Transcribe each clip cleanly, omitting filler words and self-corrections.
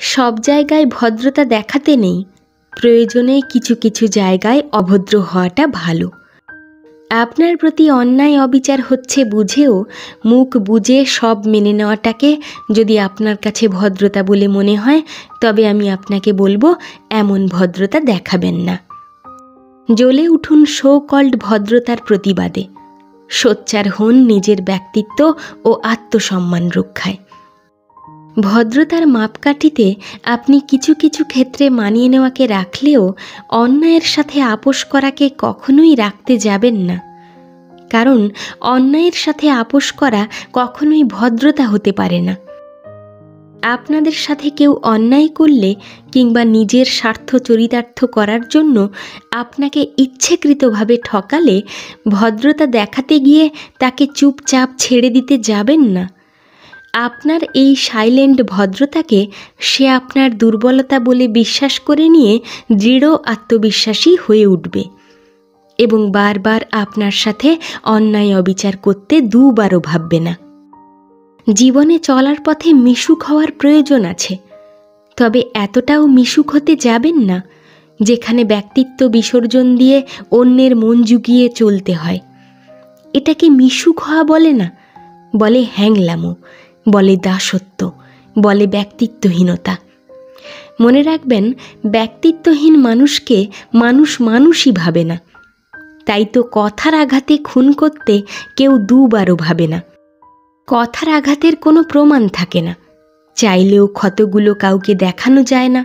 সব জায়গায় ভদ্রতা দেখাতে নেই, প্রয়োজনে কিছু কিছু জায়গায় অভদ্র হওয়াটা ভালো। আপনার প্রতি অন্যায় অবিচার হচ্ছে বুঝেও মুখ বুজে সব মেনে নেওয়াটাকে যদি আপনার কাছে ভদ্রতা বলে মনে হয়, তবে আমি আপনাকে বলবো এমন ভদ্রতা দেখাবেন না। জ্বলে উঠুন সো কল্ড ভদ্রতার প্রতিবাদে, সোচ্চার হন নিজের ব্যক্তিত্ব ও আত্মসম্মান রক্ষায়। ভদ্রতার মাপকাঠিতে আপনি কিছু কিছু ক্ষেত্রে মানিয়ে নেওয়াকে রাখলেও অন্যায়ের সাথে আপোষ করাকে কখনোই রাখতে যাবেন না, কারণ অন্যায়ের সাথে আপোষ করা কখনোই ভদ্রতা হতে পারে না। আপনাদের সাথে কেউ অন্যায় করলে কিংবা নিজের স্বার্থ চরিতার্থ করার জন্য আপনাকে ইচ্ছেকৃতভাবে ঠকালে ভদ্রতা দেখাতে গিয়ে তাকে চুপচাপ ছেড়ে দিতে যাবেন না। আপনার এই সাইলেন্ট ভদ্রতাকে সে আপনার দুর্বলতা বলে বিশ্বাস করে নিয়ে দৃঢ় আত্মবিশ্বাসী হয়ে উঠবে এবং বারবার আপনার সাথে অন্যায় অবিচার করতে দুবারও ভাববে না। জীবনে চলার পথে মিশুক হওয়ার প্রয়োজন আছে, তবে এতটাও মিশুক হতে যাবেন না যেখানে ব্যক্তিত্ব বিসর্জন দিয়ে অন্যের মন জুগিয়ে চলতে হয়। এটাকে মিশুক হওয়া বলে না, বলে হ্যাংলামো, বলে দাসত্ব, বলে ব্যক্তিত্বহীনতা। মনে রাখবেন, ব্যক্তিত্বহীন মানুষকে মানুষ মানুষই ভাবে না। তাই তো কথার আঘাতে খুন করতে কেউ দুবারও ভাবে না। কথার আঘাতের কোনো প্রমাণ থাকে না, চাইলেও ক্ষতগুলো কাউকে দেখানো যায় না।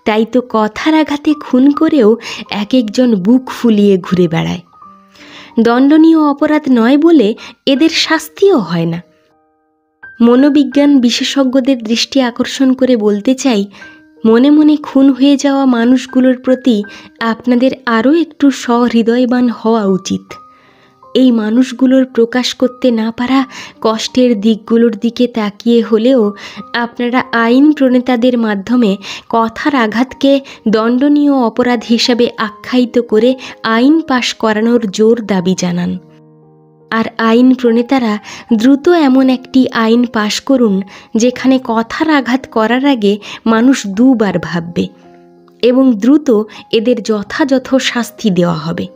তাই তো কথার আঘাতে খুন করেও এক একজন বুক ফুলিয়ে ঘুরে বেড়ায়। দণ্ডনীয় অপরাধ নয় বলে এদের শাস্তিও হয় না। মনোবিজ্ঞান বিশেষজ্ঞদের দৃষ্টি আকর্ষণ করে বলতে চাই, মনে মনে খুন হয়ে যাওয়া মানুষগুলোর প্রতি আপনাদের আরও একটু সহৃদয়বান হওয়া উচিত। এই মানুষগুলোর প্রকাশ করতে না পারা কষ্টের দিকগুলোর দিকে তাকিয়ে হলেও আপনারা আইন প্রণেতাদের মাধ্যমে কথার আঘাতকে দণ্ডনীয় অপরাধ হিসাবে আখ্যায়িত করে আইন পাশ করানোর জোর দাবি জানান। আর আইন প্রণেতারা দ্রুত এমন একটি আইন পাশ করুন যেখানে কথার আঘাত করার আগে মানুষ দুবার ভাববে এবং দ্রুত এদের যথাযথ শাস্তি দেওয়া হবে।